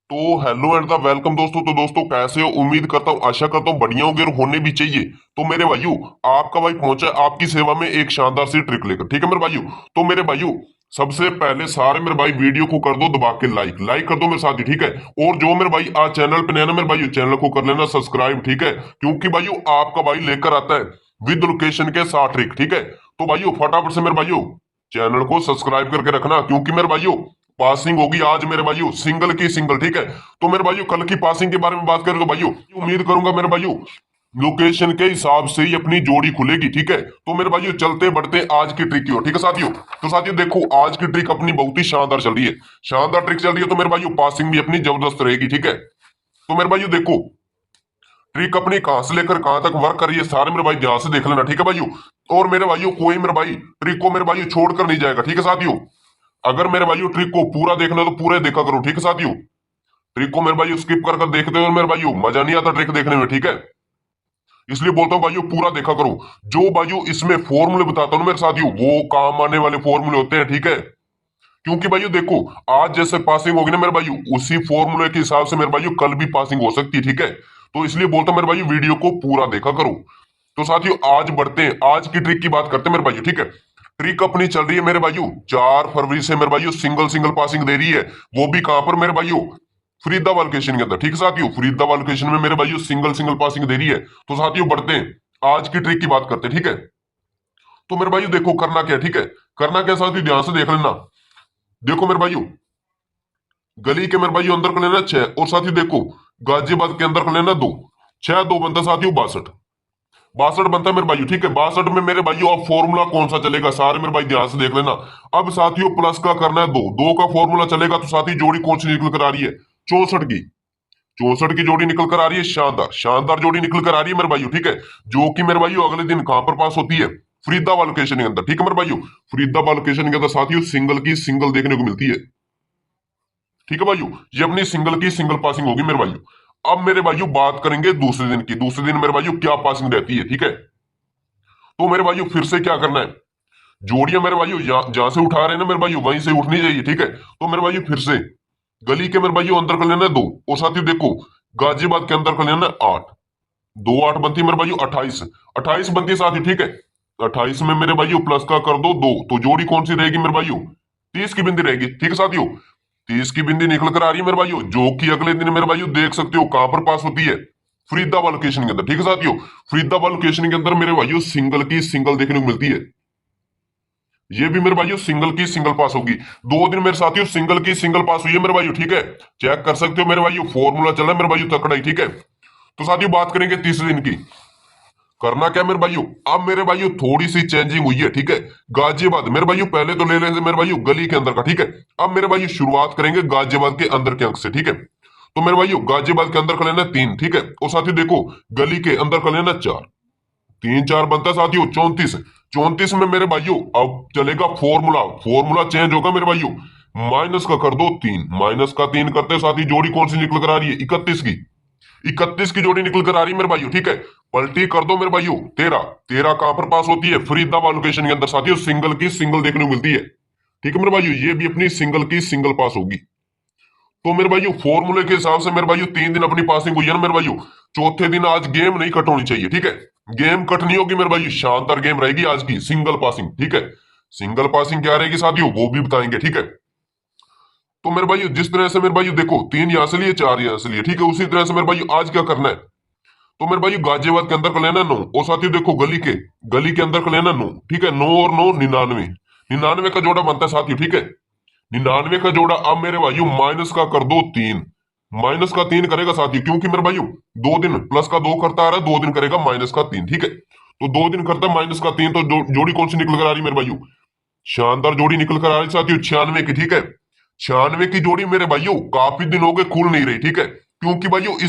तो hello and the welcome दोस्तों। तो दोस्तों कैसे हो? उम्मीद करता हूँ, आशा करता हूँ बढ़िया होंगे और होने भी चाहिए। तो मेरे भाइयों, आपका भाई पहुंचा है आपकी सेवा में एक शानदार सी ट्रिक लेकर। ठीक है मेरे भाइयों। तो मेरे भाइयों, सबसे पहले सारे मेरे भाई वीडियो को कर दो दबा के लाइक लाइक कर दो मेरे साथ ही। ठीक है। और जो मेरे भाई आज चैनल पे नया ना मेरे भाइयों, चैनल को कर लेना सब्सक्राइब। ठीक है, क्योंकि भाइयों आपका भाई लेकर आता है विद लोकेशन के साथ ट्रिक। ठीक है। तो भाइयों फटाफट से मेरे भाइयों चैनल को सब्सक्राइब करके रखना, क्योंकि मेरे भाइयों पासिंग होगी आज मेरे भाइयों सिंगल की सिंगल। ठीक है। तो मेरे भाइयों कल की पासिंग के बारे में बात करें तो भाइयों उम्मीद करूंगा मेरे भाइयों लोकेशन के हिसाब से ही अपनी जोड़ी खुलेगी। ठीक है। तो मेरे भाइयों चलते बढ़ते आज की ट्रिक की ओर। ठीक है साथियों। तो साथियों देखो, आज की ट्रिक अपनी बहुत ही शानदार चल रही है। शानदार ट्रिक चल रही है तो मेरे भाइयों पासिंग भी अपनी जबरदस्त रहेगी। ठीक है। तो मेरे भाइयों देखो, ट्रिक अपनी कहां से लेकर कहां तक वर्क कर रही है सारे मेरे भाई ध्यान से देख लेना। ठीक है भाइयों। और मेरे भाइयों कोई मेरे भाई ट्रिक को मेरे भाइयों छोड़कर नहीं जाएगा। ठीक है साथियों। अगर मेरे भाइयों ट्रिक को पूरा देखना है तो पूरे देखा करो। ठीक है साथियों। ट्रिक को मेरे भाइयों स्किप कर कर देखते हो मेरे भाइयों मजा नहीं आता ट्रिक देखने में। ठीक है। इसलिए बोलता हूँ भाइयों पूरा देखा करो। जो भाइयों इसमें फॉर्मूले बताता हूँ ना मेरे साथियों, वो काम आने वाले फॉर्मूले होते हैं। ठीक है। क्योंकि भाइयों देखो, आज जैसे पासिंग होगी ना मेरे भाइयों, उसी फॉर्मूले के हिसाब से मेरे भाइयों कल भी पासिंग हो सकती है। ठीक है। तो इसलिए बोलता हूँ मेरे भाइयों वीडियो को पूरा देखा करो। तो साथियों आज बढ़ते हैं, आज की ट्रिक की बात करते हैं मेरे भाइयों। ठीक है। ट्रिक अपनी चल रही है मेरे भाइयों 4 फरवरी से मेरे भाइयों सिंगल सिंगल पासिंग दे रही है। वो भी कहां पर मेरे भाइयों? फरीदाबाद लोकेशन के अंदर। ठीक है साथियों, फरीदाबाद लोकेशन में मेरे भाइयों सिंगल सिंगल पासिंग दे रही है। तो साथियों बढ़ते हैं, आज की ट्रिक की बात करते हैं। ठीक है। तो मेरे भाइयों देखो करना क्या है। ठीक है। करना क्या साथियों, ध्यान से देख लेना। देखो मेरे भाइयों, गली के मेरे भाइयों अंदर को लेना 6, और साथियों देखो गाजियाबाद के अंदर को लेना 2। 6 2 बनता है साथियों 62। 62 बनता है मेरे भाइयों। ठीक है। 62 में मेरे भाइयों अब फॉर्मूला कौन सा चलेगा सारे मेरे भाई ध्यान से देख लेना। अब साथियों प्लस का करना है 2, 2 का फॉर्मूला चलेगा। तो साथियों जोड़ी कौन सी निकल कर आ रही है? 64 की। 64 की जोड़ी निकल कर आ रही है, शानदार शानदार जोड़ी निकल कर आ रही है मेरे भाइयों। ठीक है। जो कि मेरे भाइयों अगले दिन कहां पर पास होती है? फरीदाबाद लोकेशन के अंदर। ठीक है मेरे भाइयों। फरीदाबाद लोकेशन के अंदर साथियों सिंगल की सिंगल देखने को मिलती है। ठीक है भाइयों। ये अपनी सिंगल की सिंगल पासिंग होगी मेरे भाइयों। अब मेरे भाइयों बात करेंगे दूसरे दिन की। दूसरे दिन मेरे भाइयों क्या पासिंग रहती है? ठीक है। तो मेरे भाइयों फिर से क्या करना है, जोड़ियां मेरे भाइयों जहां से उठा रहे हैं ना मेरे भाइयों वहीं से उठनी चाहिए। ठीक है। तो मेरे भाइयों फिर से गली के मेरे भाइयों अंदर कर लेना है 2, और साथियों देखो गाजियाबाद के अंदर कर लेना है 8। 2 8 बनती है मेरे भाइयों 28। 28 बनती है साथियों। ठीक है। 28 में मेरे भाइयों प्लस का कर दो 2, तो जोड़ी कौन सी रहेगी मेरे भाइयों? 30 की बिंदी रहेगी। ठीक है साथियों। 30 की बिंदी निकल कर आ रही है मेरे भाइयों, जो कि अगले दिन मेरे भाइयों देख सकते हो कहां पर पास होती है? फरीदाबाद लोकेशन के अंदर। ठीक है साथियों। फरीदाबाद लोकेशन के अंदर मेरे भाइयों सिंगल की सिंगल देखने को मिलती है। ये भी मेरे भाइयों सिंगल की सिंगल पास होगी। 2 दिन मेरे साथियों सिंगल की सिंगल पास हुई है मेरे भाइयों। ठीक है। चेक कर सकते हो मेरे भाइयों, फॉर्मूला चला है मेरे भाइयों तकड़ा ही। ठीक है। तो साथियों बात करेंगे तीसरे दिन की। करना क्या मेरे भाइयों, अब मेरे भाइयों थोड़ी सी चेंजिंग हुई है। ठीक है। गाजियाबाद मेरे भाइयों पहले तो ले लेते मेरे भाइयों गली के अंदर का। ठीक है। अब मेरे भाइयों शुरुआत करेंगे गाजियाबाद के अंदर के अंक से। ठीक है। तो मेरे भाइयों गाजियाबाद के अंदर का लेना 3। ठीक है। और साथियों देखो गली के अंदर का लेना 4। 3 4 बनता है साथियों 34। 34 में मेरे भाइयों अब चलेगा फॉर्मूला। फॉर्मूला चेंज होगा मेरे भाइयों। माइनस का कर दो 3, माइनस का 3 करते साथी जोड़ी कौन सी निकल कर आ रही है? 31 की। 31 की जोड़ी निकल कर आ रही है मेरे भाइयों। ठीक है। पलटी कर दो मेरे भाइयों 13। 13 कहां पर पास होती है? फरीदाबाद लोकेशन के अंदर साथियों सिंगल की सिंगल देखने को मिलती है। ठीक है मेरे भाइयों, ये भी अपनी सिंगल की सिंगल पास होगी। तो मेरे भाइयों फॉर्मूले के हिसाब से मेरे भाइयों 3 दिन अपनी पासिंग हुई है ना मेरे भाइयों। चौथे दिन आज गेम नहीं कट होनी चाहिए। ठीक है। गेम कट नहीं होगी मेरे भाइयों, शानदार गेम रहेगी आज की सिंगल पासिंग। ठीक है। सिंगल पासिंग क्या रहेगी साथियों वो भी बताएंगे। ठीक है। तो मेरे भाइयों जिस तरह से मेरे भाइयों देखो 3 यहां से लिए 4 यहां से लिए। ठीक है। उसी तरह से मेरे भाइयों आज क्या करना है, तो मेरे भाई गाजियाबाद के अंदर का लेना 9, और साथियों देखो गली के अंदर का लेना 9। ठीक है। 9 और 9 99। 99 का जोड़ा बनता है साथियों। ठीक है। 99 का जोड़ा अब मेरे भाइयों माइनस का कर दो 3। माइनस का 3 करेगा साथियों, क्योंकि मेरे भाइयों 2 दिन प्लस का 2 करता आ रहा है, 2 दिन करेगा माइनस का 3। ठीक है। तो 2 दिन करता है माइनस का 3, तो जोड़ी कौन सी निकल कर आ रही है मेरे भाइयों? शानदार जोड़ी निकल कर आ रही है साथियों 96 की। ठीक है। 96 की जोड़ी मेरे भाइयों काफी दिन हो गए खुल नहीं रही। ठीक है। क्योंकि भाइयों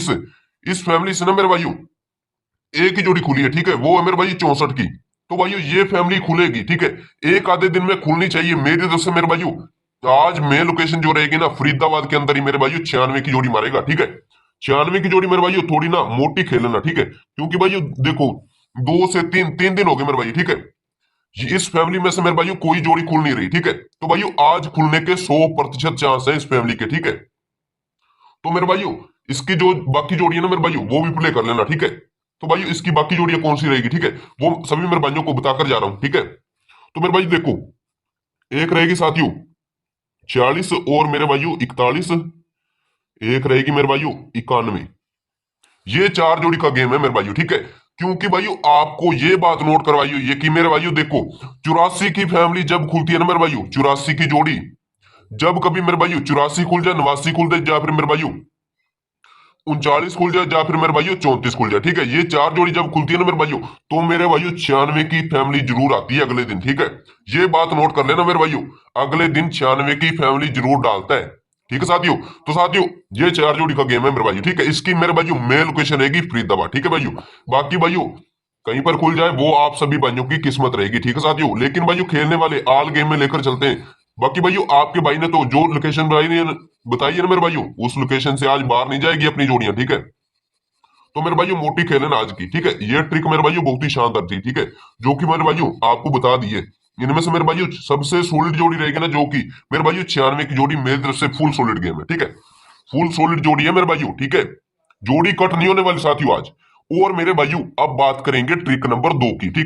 इस फैमिली से ना मेरे भाइयों एक ही जोड़ी खुली है। ठीक है। वो है मेरे भाई 64 की। तो भाइयों ये फैमिली खुलेगी। ठीक है। एक आधे दिन में खुलनी चाहिए मेरी तरफ से मेरे भाइयों। आज मेन लोकेशन जो रहेगी ना फरीदाबाद के अंदर ही मेरे भाइयों 96 की जोड़ी मारेगा। ठीक है। 96 की जोड़ी मेरे भाइयों थोड़ी ना मोटी खेलना। ठीक है। क्योंकि भाइयों देखो 2 से 3 दिन हो गए मेरे भाई। ठीक है। इस फैमिली में से मेरे भाइयों कोई जोड़ी खुल नहीं रही। ठीक है। तो भाइयों आज खुलने के 100% चांस है इस फैमिली के। ठीक है। तो मेरे भाइयों इसकी जो बाकी जोड़ी है ना मेरे भाइयों वो भी प्ले कर लेना, ठीक है। तो भाइयों इसकी बाकी जोड़ियां कौन सी रहेगी, ठीक है, वो सभी मेरे भाइयों को बताकर जा रहा हूं, ठीक है। तो मेरे भाई देखो, एक रहेगी साथियों 46 और मेरे भाइयों 41, एक रहेगी मेरे भाइयों 91। ये चार जोड़ी का गेम है मेरे भाइयों, ठीक है। क्योंकि भाइयों आपको ये बात नोट करवाइयो ये कि मेरे भाइयों देखो, 84 की फैमिली जब खुलती है ना मेरे भाइयों, 84 की जोड़ी जब कभी मेरे भाइयों 84 खुल जाए, 89 खुल जाए, या फिर मेरे भाइयों 39 खुल जाए, या फिर मेरे भाइयों 34 खुल जाए, ठीक है, ये चार जोड़ी जब खुलती है ना मेरे भाइयों, तो मेरे भाइयों 96 की फैमिली जरूर आती है अगले दिन, ठीक है। ये बात नोट कर लेना मेरे भाइयों, अगले दिन 96 की फैमिली जरूर डालता है, ठीक है साथियों। तो साथियों ये चार जोड़ी का गेम है मेरे भाइयों, ठीक है। इसकी मेरे भाइयों मेन लोकेशन रहेगी फरीदाबाद, ठीक है भाइयों। बाकी भाइयों कहीं पर खुल जाए वो आप सभी भाइयों की किस्मत रहेगी, ठीक है साथियों। लेकिन भाइयों खेलने वाले आल गेम में लेकर चलते हैं। बाकी भाइयों आपके भाई ने तो जो लोकेशन बताई है ना मेरे भाइयों, उस लोकेशन से आज बाहर नहीं जाएगी अपनी जोड़ियां, ठीक है। तो मेरे भाइयों मोटी खेले ना आज की, ठीक है। ये ट्रिक मेरे भाइयों बहुत ही शानदार थी, ठीक है, जो कि मेरे भाइयों आपको बता दी है। इनमें से मेरे भाइयों सबसे सोलिड जोड़ी रहेगी ना, जो कि मेरे भाइयों 96 की जोड़ी मेरी तरफ से फुल सोलिड गेम है, ठीक है। फुल सोलिड जोड़ी है मेरे भाइयों, ठीक है। जोड़ी कट नहीं होने वाली साथियों आज। और मेरे भाइयों अब बात करेंगे ट्रिक नंबर 2 की, ठीक है।